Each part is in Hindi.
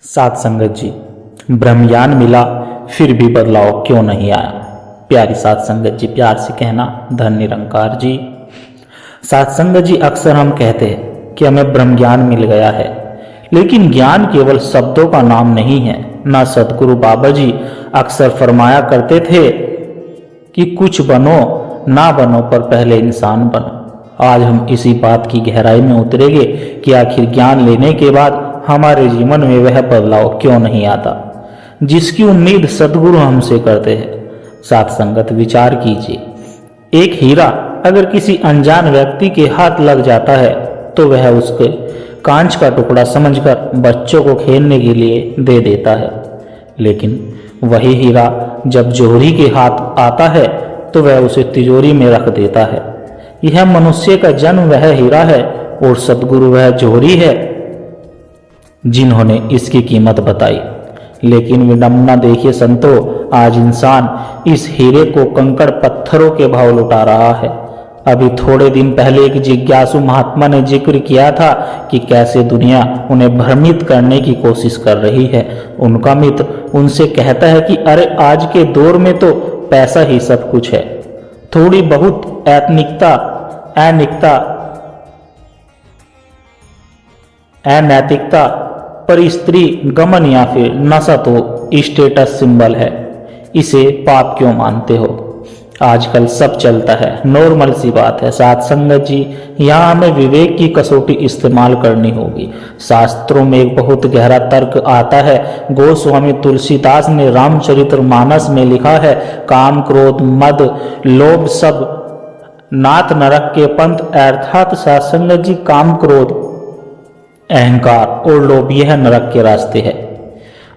साथ संगत जी, ब्रह्मज्ञान मिला फिर भी बदलाव क्यों नहीं आया। प्यारी साथ संगत जी, प्यार से कहना धन निरंकार जी। साथ संगत जी, अक्सर हम कहते हैं कि हमें ब्रह्मज्ञान मिल गया है, लेकिन ज्ञान केवल शब्दों का नाम नहीं है। ना सदगुरु बाबा जी अक्सर फरमाया करते थे कि कुछ बनो ना बनो पर पहले इंसान बनो। आज हम इसी बात की गहराई में उतरेंगे कि आखिर ज्ञान लेने के बाद हमारे जीवन में वह बदलाव क्यों नहीं आता जिसकी उम्मीद सदगुरु हमसे करते हैं। साथ संगत, विचार कीजिए, एक हीरा अगर किसी अनजान व्यक्ति के हाथ लग जाता है तो वह उसके कांच का टुकड़ा समझकर बच्चों को खेलने के लिए दे देता है, लेकिन वही हीरा जब जोहरी के हाथ आता है तो वह उसे तिजोरी में रख देता है। यह मनुष्य का जन्म वह हीरा है और सदगुरु वह जोहरी है जिन्होंने इसकी कीमत बताई। लेकिन विडंबना देखिए संतो, आज इंसान इस हीरे को कंकड़ पत्थरों के भाव लुटा रहा है। अभी थोड़े दिन पहले एक जिज्ञासु महात्मा ने जिक्र किया था कि कैसे दुनिया उन्हें भ्रमित करने की कोशिश कर रही है। उनका मित्र उनसे कहता है कि अरे आज के दौर में तो पैसा ही सब कुछ है, थोड़ी बहुत अनैतिकता पर स्त्री गमन या फिर नशा तो स्टेटस सिंबल है, इसे पाप क्यों मानते हो। आजकल सब चलता है, नॉर्मल सी बात है। साथ संगत जी, यहाँ हमें विवेक की कसौटी इस्तेमाल करनी होगी। शास्त्रों में एक बहुत गहरा तर्क आता है। गोस्वामी तुलसीदास ने रामचरितमानस में लिखा है, काम क्रोध मद लोभ सब नाथ नरक के पंथ। अर्थात साथ संगत जी, काम क्रोध अहंकार और लोभ यह नरक के रास्ते है।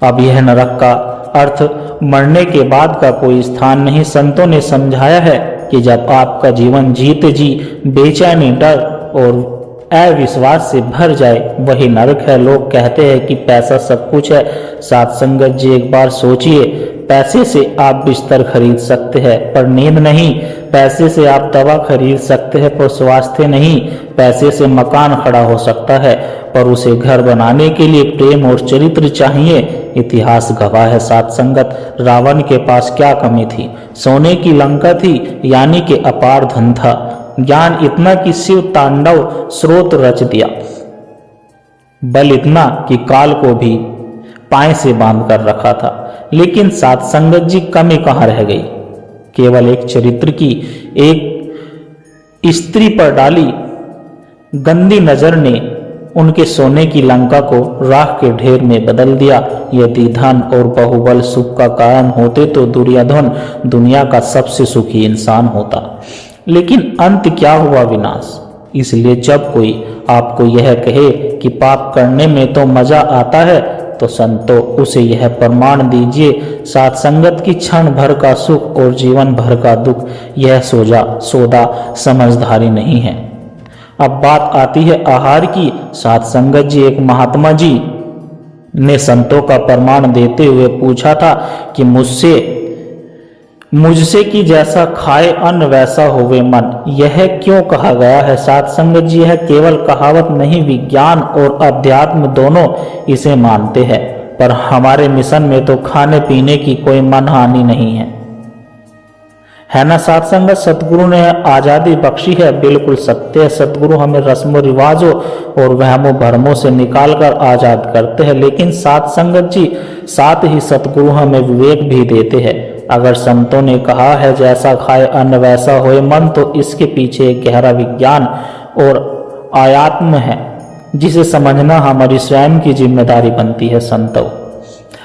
अब यह नरक का अर्थ मरने के बाद का कोई स्थान नहीं। संतों ने समझाया है कि जब आपका जीवन जीते जी बेचैनी, डर और अविश्वास से भर जाए वही नरक है। लोग कहते हैं कि पैसा सब कुछ है। साथ संगत जी, एक बार सोचिए, पैसे से आप बिस्तर खरीद सकते हैं पर नींद नहीं, पैसे से आप दवा खरीद सकते हैं पर स्वास्थ्य नहीं, पैसे से मकान खड़ा हो सकता है पर उसे घर बनाने के लिए प्रेम और चरित्र चाहिए। इतिहास गवाह है साथ संगत, रावण के पास क्या कमी थी, सोने की लंका थी, यानी कि अपार धन था, ज्ञान इतना कि शिव तांडव स्रोत रच दिया, बल इतना कि काल को भी पाए से बांध कर रखा था। लेकिन साथ संगत जी, कमी कहाँ रह गई। केवल एक चरित्र की एक स्त्री पर डाली गंदी नजर ने उनके सोने की लंका को राख के ढेर में बदल दिया। यदि धन और बाहुबल सुख का कारण होते तो दुर्योधन दुनिया का सबसे सुखी इंसान होता। लेकिन अंत क्या हुआ, विनाश। इसलिए जब कोई आपको यह कहे कि पाप करने में तो मजा आता है तो संतो उसे यह प्रमाण दीजिए, साथ संगत की क्षण भर का सुख और जीवन भर का दुख यह सौदा समझदारी नहीं है। अब बात आती है आहार की। साथ संगत जी, एक महात्मा जी ने संतों का प्रमाण देते हुए पूछा था कि मुझसे कि जैसा खाए अन्न वैसा होवे मन, यह क्यों कहा गया है। साथ संगत जी, यह केवल कहावत नहीं, विज्ञान और अध्यात्म दोनों इसे मानते हैं। पर हमारे मिशन में तो खाने पीने की कोई मनहानि नहीं है ना साथ संगत। सतगुरु ने आजादी बख्शी है, बिल्कुल सत्य है। सतगुरु हमें रस्मों रिवाजों और वहमों भरमों से निकालकर आजाद करते हैं। लेकिन साथ संगत जी, साथ ही सतगुरु हमें विवेक भी देते हैं। अगर संतों ने कहा है जैसा खाए अन्न वैसा होए मन, तो इसके पीछे एक गहरा विज्ञान और आयात्म है जिसे समझना हमारी स्वयं की जिम्मेदारी बनती है। संतों,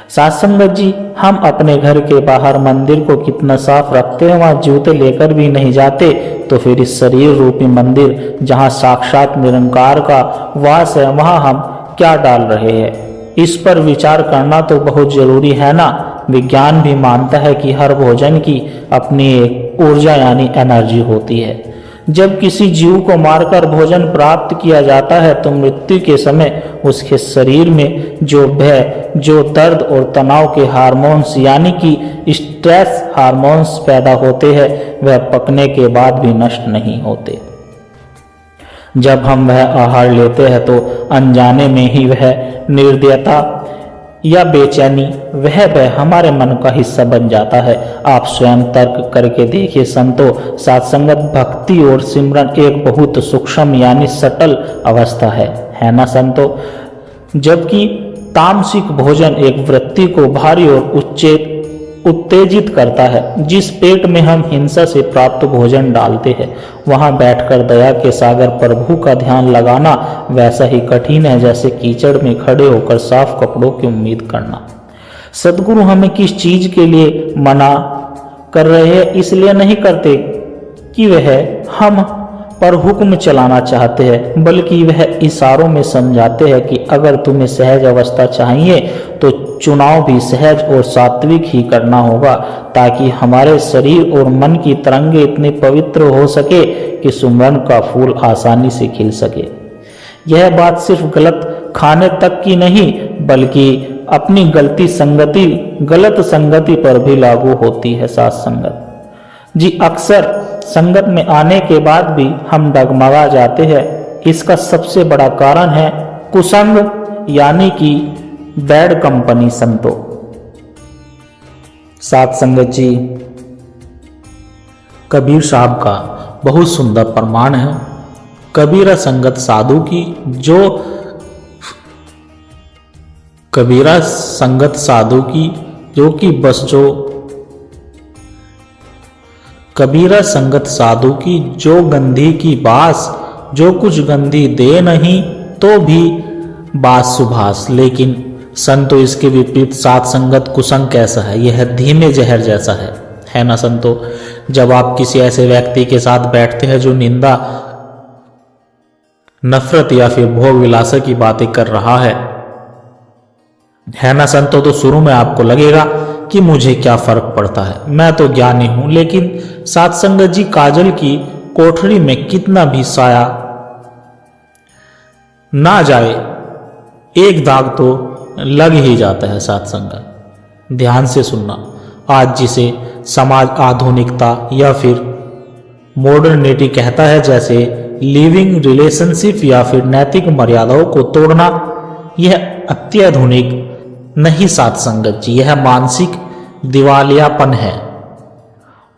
साथ संगत जी, हम अपने घर के बाहर मंदिर को कितना साफ रखते हैं, वहां जूते लेकर भी नहीं जाते, तो फिर इस शरीर रूपी मंदिर जहां साक्षात निरंकार का वास है, वहां हम क्या डाल रहे हैं। इस पर विचार करना तो बहुत जरूरी है ना। विज्ञान भी मानता है कि हर भोजन की अपनी एक ऊर्जा यानी एनर्जी होती है। जब किसी जीव को मारकर भोजन प्राप्त किया जाता है तो मृत्यु के समय उसके शरीर में जो भय, जो दर्द और तनाव के हार्मोन्स यानी कि स्ट्रेस हार्मोन्स पैदा होते हैं, वह पकने के बाद भी नष्ट नहीं होते। जब हम वह आहार लेते हैं तो अनजाने में ही वह निर्दयता या बेचैनी, वह भय हमारे मन का हिस्सा बन जाता है। आप स्वयं तर्क करके देखिए संतो, सात्संगत भक्ति और सिमरन एक बहुत सूक्ष्म यानी सटल अवस्था है ना संतो। जबकि तामसिक भोजन एक वृत्ति को भारी और उत्तेजित करता है। जिस पेट में हम हिंसा से प्राप्त भोजन डालते हैं, वहां बैठकर दया के सागर प्रभु का ध्यान लगाना वैसा ही कठिन है जैसे कीचड़ में खड़े होकर साफ कपड़ों की उम्मीद करना। सद्गुरु हमें किस चीज के लिए मना कर रहे हैं, इसलिए नहीं करते कि वह हम पर हुक्म चलाना चाहते हैं, बल्कि वह इशारों में समझाते हैं कि अगर तुम्हें सहज अवस्था चाहिए तो चुनाव भी सहज और सात्विक ही करना होगा, ताकि हमारे शरीर और मन की तरंगे इतने पवित्र हो सके कि सुमरन का फूल आसानी से खिल सके। यह बात सिर्फ गलत खाने तक की नहीं, बल्कि अपनी गलत संगति पर भी लागू होती है। साथ संगत जी, अक्सर संगत में आने के बाद भी हम डगमगा जाते हैं। इसका सबसे बड़ा कारण है कुसंग यानी कि बैड कंपनी संतो। साथ संगत जी, कबीर साहब का बहुत सुंदर प्रमाण है। कबीरा संगत साधु की कबीरा संगत साधु की कबीरा संगत साधु की जो गंधी की बास, जो कुछ गंधी दे नहीं तो भी बास सुभाष। लेकिन संतो इसके विपरीत सात संगत कुसंग कैसा है? यह धीमे जहर जैसा है ना संतो। जब आप किसी ऐसे व्यक्ति के साथ बैठते हैं जो निंदा, नफरत या फिर भोग विलास की बातें कर रहा है ना संतो, तो शुरू में आपको लगेगा कि मुझे क्या फर्क पड़ता है, मैं तो ज्ञानी हूं। लेकिन सात संगत जी, काजल की कोठरी में कितना भी साया ना जाए, एक दाग तो लग ही जाता है। सात संगत ध्यान से सुनना, आज जिसे समाज आधुनिकता या फिर मॉडर्निटी कहता है, जैसे लिविंग रिलेशनशिप या फिर नैतिक मर्यादाओं को तोड़ना, यह अत्याधुनिक नहीं सात संगत जी, यह मानसिक दिवालियापन है।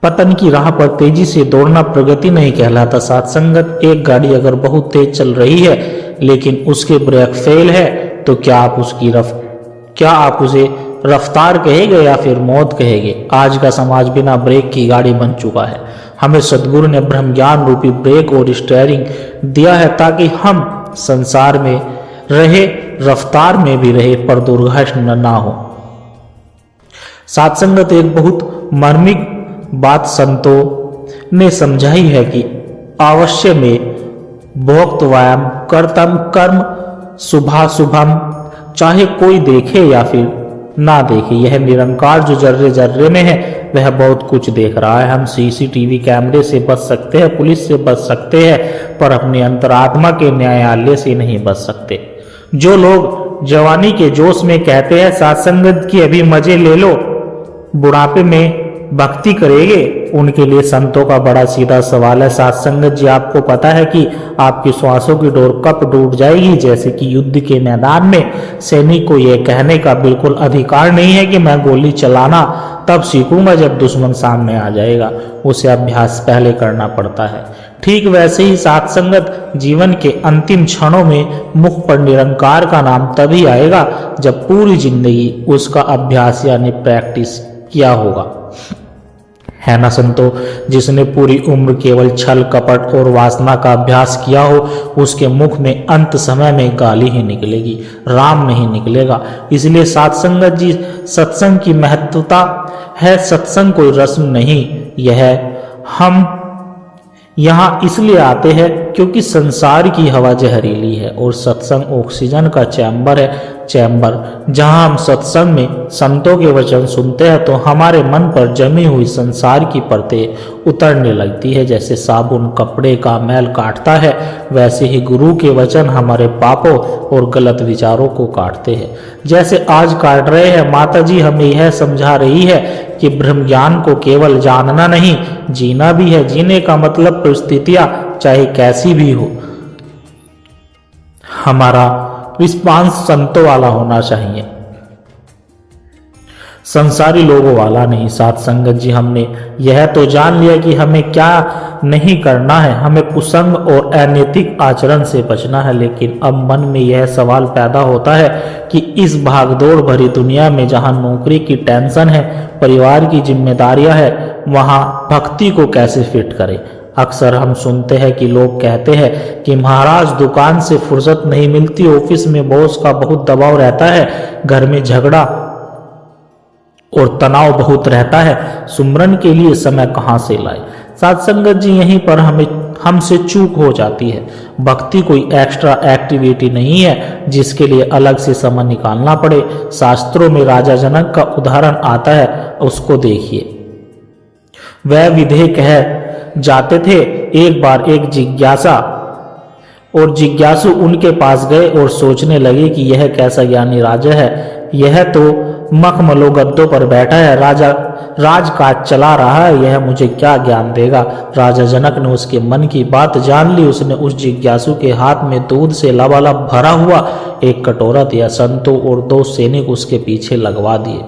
पतन की राह पर तेजी से दौड़ना प्रगति नहीं कहलाता। सात संगत, एक गाड़ी अगर बहुत तेज चल रही है लेकिन उसके ब्रेक फेल है, तो क्या आप उसे रफ्तार कहेंगे या फिर मौत कहेंगे? आज का समाज बिना ब्रेक की गाड़ी बन चुका है। हमें सद्गुरु ने ब्रह्म ज्ञान रूपी ब्रेक और स्टीयरिंग दिया है ताकि हम संसार में रहे, रफ्तार में भी रहे, पर दुर्घटना ना हो। सात संगत, एक बहुत मार्मिक बात संतों ने समझाई है कि अवश्य में भोक्त व्यायाम कर्तम कर्म शुभाशुभम, चाहे कोई देखे या फिर ना देखे। यह निरंकार जो जर्रे जर्रे में है वह बहुत कुछ देख रहा है। हम सीसीटीवी कैमरे से बच सकते हैं, पुलिस से बच सकते हैं, पर अपनी अंतरात्मा के न्यायालय से नहीं बच सकते। जो लोग जवानी के जोश में कहते हैं सात संगत की अभी मजे ले लो, बुढ़ापे में भक्ति करेंगे, उनके लिए संतों का बड़ा सीधा सवाल है। सात संगत जी, आपको पता है कि आपकी श्वासों की डोर कब टूट जाएगी? जैसे कि युद्ध के मैदान में सैनिक को यह कहने का बिल्कुल अधिकार नहीं है कि मैं गोली चलाना तब सीखूंगा जब दुश्मन सामने आ जाएगा। उसे अभ्यास पहले करना पड़ता है। ठीक वैसे ही सात संगत, जीवन के अंतिम क्षणों में मुख पर निरंकार का नाम तभी आएगा जब पूरी जिंदगी उसका अभ्यास यानी प्रैक्टिस किया होगा, है ना संतो। जिसने पूरी उम्र केवल छल कपट और वासना का अभ्यास किया हो, उसके मुख में अंत समय में गाली ही निकलेगी, राम नहीं निकलेगा। इसलिए सात संगत जी, सत्संग की महत्वता है। सत्संग कोई रस्म नहीं, यह हम यहाँ इसलिए आते हैं क्योंकि संसार की हवा जहरीली है और सत्संग ऑक्सीजन का चैम्बर जहाँ हम सत्संग में संतों के वचन सुनते हैं तो हमारे मन पर जमी हुई संसार की परतें उतरने लगती है। जैसे साबुन कपड़े का मैल काटता है, वैसे ही गुरु के वचन हमारे पापों और गलत विचारों को काटते हैं, जैसे आज काट रहे हैं। माता जी हमें यह समझा रही है कि ब्रह्म ज्ञान को केवल जानना नहीं, जीना भी है। जीने का मतलब परिस्थितियां चाहे कैसी भी हो, हमारा रिस्पांस संतों वाला होना चाहिए। संसारी लोगों वाला नहीं। साथ संगत जी, हमने यह तो जान लिया कि हमें क्या नहीं करना है, हमें कुसंग और अनैतिक आचरण से बचना है। लेकिन अब मन में यह सवाल पैदा होता है कि इस भागदौड़ भरी दुनिया में जहां नौकरी की टेंशन है, परिवार की जिम्मेदारियां है, वहां भक्ति को कैसे फिट करें। अक्सर हम सुनते हैं कि लोग कहते हैं कि महाराज दुकान से फुर्सत नहीं मिलती, ऑफिस में बॉस का बहुत दबाव रहता है, घर में झगड़ा और तनाव बहुत रहता है, सुमरन के लिए समय कहाँ से लाए। साथ संगत जी, यहीं पर हमसे चूक हो जाती है। भक्ति कोई एक्स्ट्रा एक्टिविटी नहीं है जिसके लिए अलग से समय निकालना पड़े। शास्त्रों में राजा जनक का उदाहरण आता है, उसको देखिए। वह विधेय कह जाते थे, एक बार एक जिज्ञासु उनके पास गए और सोचने लगे कि यह कैसा ज्ञानी राजा है, यह तो मखमलो गद्दों पर बैठा है, राजकाज चला रहा है, यह मुझे क्या ज्ञान देगा। राजा जनक ने उसके मन की बात जान ली। उसने उस जिज्ञासु के हाथ में दूध से लबालब भरा हुआ एक कटोरा दिया। संतों और 2 सैनिक उसके पीछे लगवा दिए।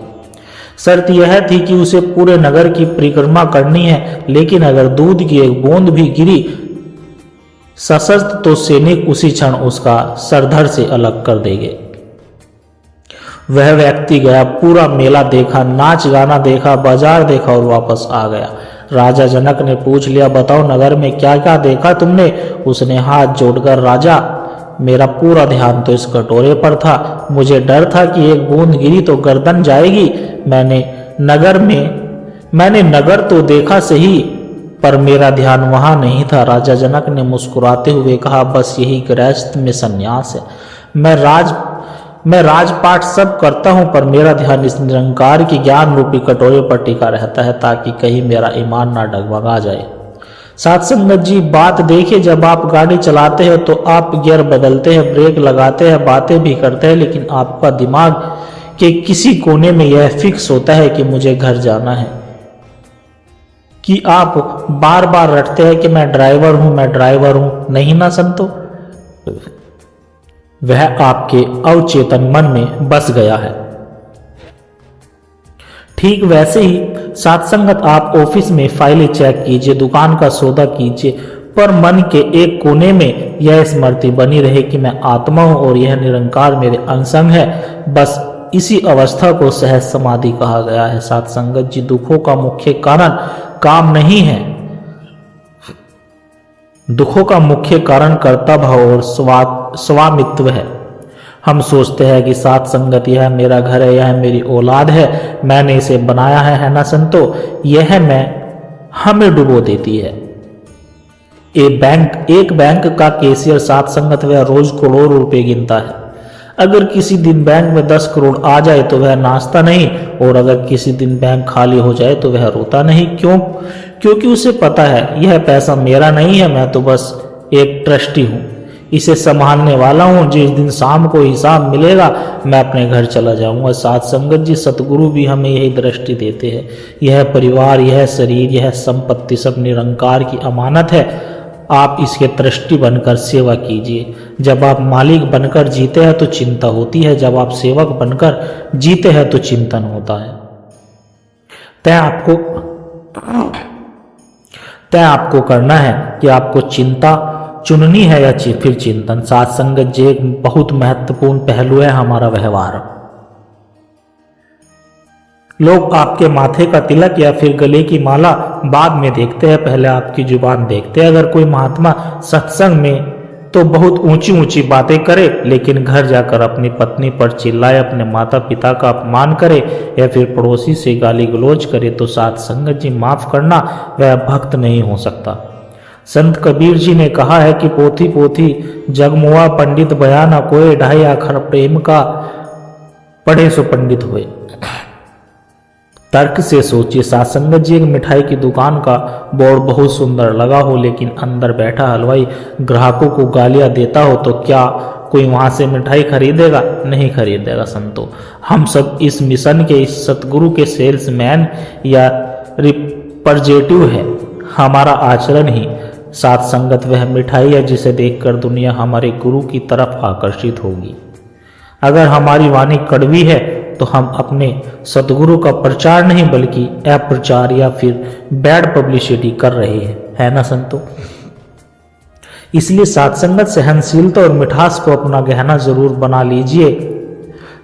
शर्त यह थी कि उसे पूरे नगर की परिक्रमा करनी है, लेकिन अगर दूध की एक बूंद भी गिरी सशस्त्र तो सैनिक उसी क्षण उसका सरधर से अलग कर देंगे। वह व्यक्ति गया, पूरा मेला देखा, नाच गाना देखा, बाजार देखा और वापस आ गया। राजा जनक ने पूछ लिया, बताओ नगर में क्या क्या देखा तुमने। उसने हाथ जोड़कर, राजा मेरा पूरा ध्यान तो इस कटोरे पर था, मुझे डर था कि एक बूंद गिरी तो गर्दन जाएगी। मैंने नगर तो देखा सही, पर मेरा ध्यान वहां नहीं था। राजा जनक ने मुस्कुराते हुए कहा, बस यही गृहस्थ में संन्यास है। मैं राजपाट सब करता हूं, पर मेरा ध्यान इस निरंकार की ज्ञान रूपी कटोरे पर टिका रहता है, ताकि कहीं मेरा ईमान ना डगमगा जाए। साथ संगत जी, बात देखिए, जब आप गाड़ी चलाते हैं तो आप गियर बदलते हैं, ब्रेक लगाते हैं, बातें भी करते हैं, लेकिन आपका दिमाग के किसी कोने में यह फिक्स होता है कि मुझे घर जाना है। कि आप बार बार रटते हैं कि मैं ड्राइवर हूं, नहीं ना संतो। वह आपके अवचेतन मन में बस गया है। ठीक वैसे ही साथ संगत, आप ऑफिस में फाइलें चेक कीजिए, दुकान का सौदा कीजिए, पर मन के एक कोने में यह स्मृति बनी रहे कि मैं आत्मा हूं और यह निरंकार मेरे अंग है। बस इसी अवस्था को सहज समाधि कहा गया है। साथ संगत जी, दुखों का मुख्य कारण काम नहीं है, दुखों का मुख्य कारण कर्ता भाव और स्वामित्व है। हम सोचते हैं कि साथ संगत, यह मेरा घर है, यह मेरी औलाद है, मैंने इसे बनाया है ना संतो। यह मैं हमें डुबो देती है। एक बैंक का कैशियर साथ संगत, वह रोज करोड़ों रुपए गिनता है। अगर किसी दिन बैंक में 10 करोड़ आ जाए तो वह नाचता नहीं, और अगर किसी दिन बैंक खाली हो जाए तो वह रोता नहीं। क्यों? क्योंकि उसे पता है यह पैसा मेरा नहीं है, मैं तो बस एक ट्रस्टी हूं, इसे संभालने वाला हूं। जिस दिन शाम को हिसाब मिलेगा मैं अपने घर चला जाऊंगा। साथ संगत जी, सतगुरु भी हमें यही दृष्टि देते हैं। यह परिवार, यह शरीर, यह संपत्ति सब निरंकार की अमानत है। आप इसके दृष्टि बनकर सेवा कीजिए। जब आप मालिक बनकर जीते हैं तो चिंता होती है, जब आप सेवक बनकर जीते हैं तो चिंतन होता है। तय आपको करना है कि आपको चिंता चुननी है या फिर चिंतन। साथ संगत जी, एक बहुत महत्वपूर्ण पहलू है हमारा व्यवहार। लोग आपके माथे का तिलक या फिर गले की माला बाद में देखते हैं, पहले आपकी जुबान देखते हैं। अगर कोई महात्मा सत्संग में तो बहुत ऊंची ऊंची बातें करे, लेकिन घर जाकर अपनी पत्नी पर चिल्लाए, अपने माता पिता का अपमान करे या फिर पड़ोसी से गाली गलौज करे, तो साथ संगत जी माफ करना, वह भक्त नहीं हो सकता। संत कबीर जी ने कहा है कि पोथी पोथी जगमुआ पंडित बयाना कोय, 2.5 अखर प्रेम का पढ़े सो पंडित हुए। तर्क से सोचिए। साथ संगत जी, एक मिठाई की दुकान का बोर्ड बहुत सुंदर लगा हो, लेकिन अंदर बैठा हलवाई ग्राहकों को गालियां देता हो, तो क्या कोई वहां से मिठाई खरीदेगा? नहीं खरीदेगा। संतो, हम सब इस मिशन के, इस सतगुरु के सेल्समैन या रिप्रेजेंटेटिव है। हमारा आचरण ही साथ संगत वह मिठाई है जिसे देखकर दुनिया हमारे गुरु की तरफ आकर्षित होगी। अगर हमारी वाणी कड़वी है तो हम अपने सदगुरु का प्रचार नहीं बल्कि अप्रचार या फिर बैड पब्लिसिटी कर रहे हैं, है ना संतो। इसलिए सत्संगत, सहनशीलता और मिठास को अपना गहना जरूर बना लीजिए।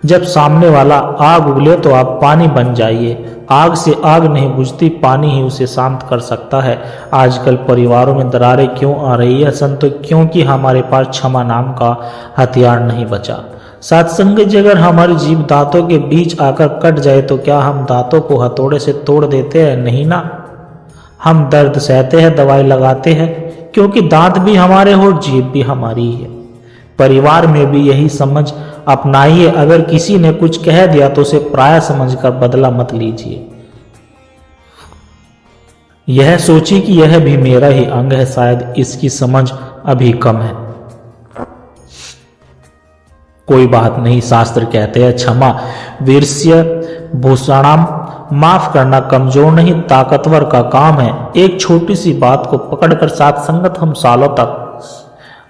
जब सामने वाला आग उगले तो आप पानी बन जाइए। आग से आग नहीं बुझती, पानी ही उसे शांत कर सकता है। आजकल परिवारों में दरारें क्यों आ रही है संतो? क्योंकि हमारे पास क्षमा नाम का हथियार नहीं बचा। सत्संग जी, अगर हमारी जीभ दांतों के बीच आकर कट जाए तो क्या हम दांतों को हथौड़े से तोड़ देते हैं? नहीं ना। हम दर्द सहते हैं, दवाई लगाते हैं, क्योंकि दांत भी हमारे और जीभ भी हमारी है। परिवार में भी यही समझ अपनाइए। अगर किसी ने कुछ कह दिया तो उसे प्राय समझकर बदला मत लीजिए। यह सोचिए कि यह भी मेरा ही अंग है, शायद इसकी समझ अभी कम है। कोई बात नहीं, शास्त्र कहते हैं क्षमा वीर्ष्य भूषणम, माफ करना कमजोर नहीं ताकतवर का काम है। एक छोटी सी बात को पकड़कर सत्संगत हम सालों तक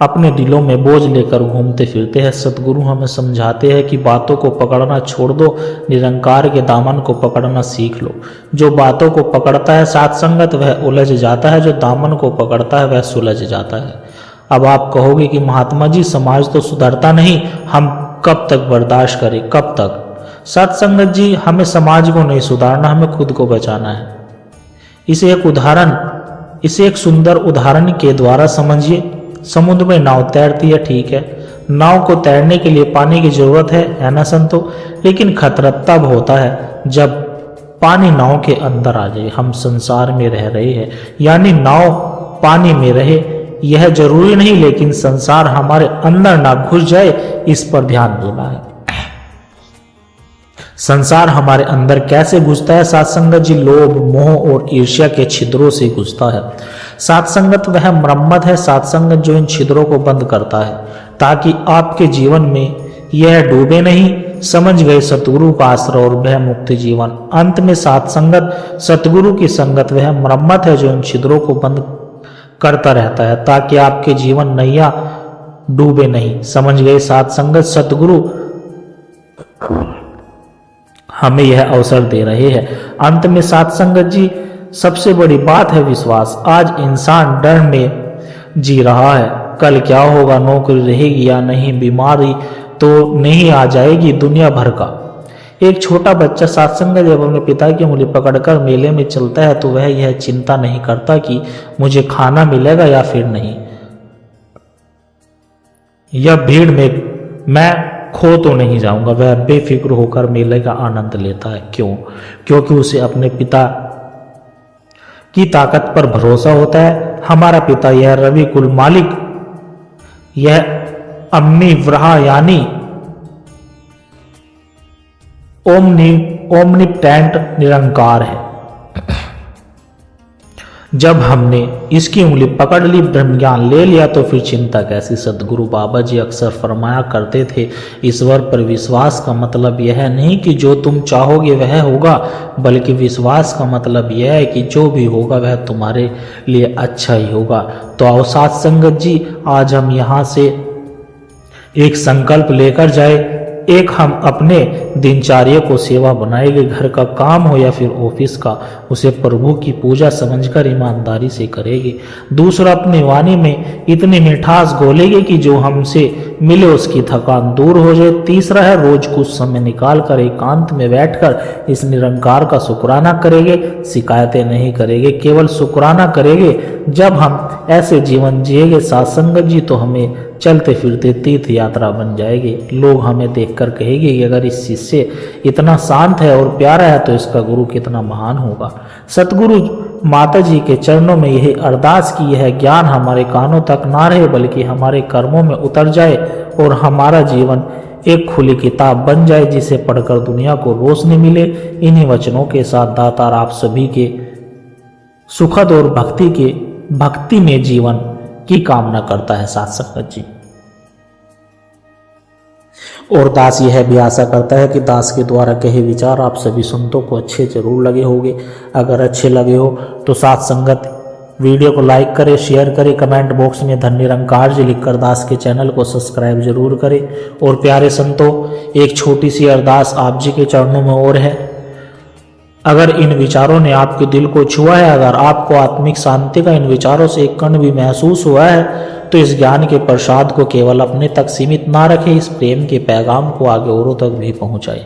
अपने दिलों में बोझ लेकर घूमते फिरते हैं। सतगुरु हमें समझाते हैं कि बातों को पकड़ना छोड़ दो, निरंकार के दामन को पकड़ना सीख लो। जो बातों को पकड़ता है सत्संगत वह उलझ जाता है, जो दामन को पकड़ता है वह सुलझ जाता है। अब आप कहोगे कि महात्मा जी समाज तो सुधरता नहीं, हम कब तक बर्दाश्त करें, कब तक? सत्संगत जी, हमें समाज को नहीं सुधारना, हमें खुद को बचाना है। इसे एक सुंदर उदाहरण के द्वारा समझिए। समुद्र में नाव तैरती है, ठीक है, नाव को तैरने के लिए पानी की जरूरत है ना संतो? लेकिन खतरा तब होता है जब पानी नाव के अंदर आ जाए। हम संसार में रह रहे हैं, यानी नाव पानी में रहे यह जरूरी नहीं, लेकिन संसार हमारे अंदर ना घुस जाए, इस पर ध्यान देना है। संसार हमारे अंदर कैसे घुसता है सत्संगत जी? लोभ, मोह और ईर्ष्या के छिद्रों से घुसता है। सत्संगत वह मरम्मत है, सत्संगत जो इन छिद्रों को बंद करता है ताकि आपके जीवन में यह डूबे नहीं। समझ गए सतगुरु का आश्रय और वह मुक्ति जीवन। अंत में सत्संगत, सतगुरु की संगत वह मरम्मत है जो इन छिद्रों को बंद करता रहता है ताकि आपके जीवन नैया डूबे नहीं। समझ गए सत्संगत, सतगुरु हमें यह अवसर दे रहे हैं। अंत में सत्संगत जी, सबसे बड़ी बात है विश्वास। आज इंसान डर में जी रहा है, कल क्या होगा, नौकरी रहेगी या नहीं, बीमारी तो नहीं आ जाएगी, दुनिया भर का। एक छोटा बच्चा सत्संगत जब अपने पिता की उंगली पकड़कर मेले में चलता है तो वह यह चिंता नहीं करता कि मुझे खाना मिलेगा या फिर नहीं, यह भीड़ में मैं खो तो नहीं जाऊंगा। वह बेफिक्र होकर मेले का आनंद लेता है। क्यों? क्योंकि उसे अपने पिता की ताकत पर भरोसा होता है। हमारा पिता, यह रवि कुल मालिक, यह अम्मी व्रहा यानी ओमनिपोटेंट निरंकार है। जब हमने इसकी उंगली पकड़ ली, ब्रह्म ज्ञान ले लिया तो फिर चिंता कैसी। सदगुरु बाबा जी अक्सर फरमाया करते थे, ईश्वर पर विश्वास का मतलब यह नहीं कि जो तुम चाहोगे वह होगा, बल्कि विश्वास का मतलब यह है कि जो भी होगा वह तुम्हारे लिए अच्छा ही होगा। तो आओ सत्संगत जी, आज हम यहाँ से एक संकल्प लेकर जाए। एक, हम अपने दिनचर्या को सेवा बनाएंगे, घर का काम हो या फिर ऑफिस का, उसे प्रभु की पूजा समझकर ईमानदारी से करेंगे। दूसरा, अपनी वाणी में इतनी मिठास घोलेंगे कि जो हमसे मिले उसकी थकान दूर हो जाए। तीसरा है, रोज कुछ समय निकाल कर एकांत में बैठकर इस निरंकार का शुक्राना करेंगे, शिकायतें नहीं करेंगे, केवल शुक्राना करेंगे। जब हम ऐसे जीवन जिएंगे सत्संगत जी, तो हमें चलते फिरते तीर्थ यात्रा बन जाएगी। लोग हमें देखकर कहेंगे कि अगर इस शिष्य इतना शांत है और प्यारा है तो इसका गुरु कितना महान होगा। सतगुरु माता जी के चरणों में यही अरदास की यह ज्ञान हमारे कानों तक ना रहे बल्कि हमारे कर्मों में उतर जाए और हमारा जीवन एक खुली किताब बन जाए जिसे पढ़कर दुनिया को रोशनी मिले। इन्हीं वचनों के साथ दातार आप सभी के सुखद और भक्ति में जीवन की कामना करता है सत्संगत जी। और दास यह भी आशा करता है कि दास के द्वारा कहे विचार आप सभी संतों को अच्छे जरूर लगे होंगे। अगर अच्छे लगे हो तो सत्संगत वीडियो को लाइक करें, शेयर करें, कमेंट बॉक्स में धन निरंकार जी लिखकर दास के चैनल को सब्सक्राइब जरूर करें। और प्यारे संतों, एक छोटी सी अरदास आप जी के चरणों में और है। अगर इन विचारों ने आपके दिल को छुआ है, अगर आपको आत्मिक शांति का इन विचारों से एक कण भी महसूस हुआ है, तो इस ज्ञान के प्रसाद को केवल अपने तक सीमित ना रखें, इस प्रेम के पैगाम को आगे औरों तक भी पहुंचाएं।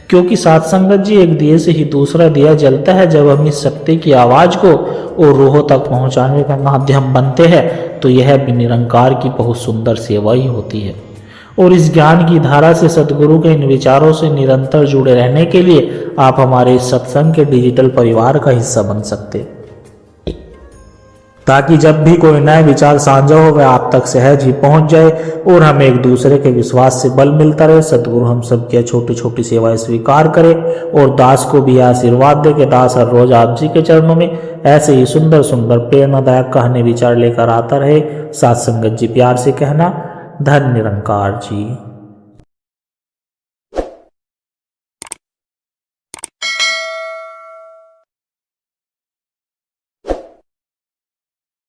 क्योंकि साथ संगत जी, एक दिए से ही दूसरा दिया जलता है। जब हम इस शक्ति की आवाज को और रूहों तक पहुंचाने का माध्यम बनते हैं, तो यह भी निरंकार की बहुत सुंदर सेवा ही होती है। और इस ज्ञान की धारा से सदगुरु के इन विचारों से निरंतर जुड़े रहने के लिए आप हमारे इस सत्संग के डिजिटल परिवार का हिस्सा बन सकते, ताकि जब भी कोई नया विचार साझा हो वह आप तक सहज ही पहुंच जाए और हमें एक दूसरे के विश्वास से बल मिलता रहे। सदगुरु हम सब की छोटी छोटी सेवाएं स्वीकार करे और दास को भी आशीर्वाद दे कि दास हर रोज आप जी के चरणों में ऐसे ही सुंदर सुंदर प्रेरणादायक कहानी विचार लेकर आता रहे। साथ संगत जी, प्यार से कहना, धन निरंकार जी।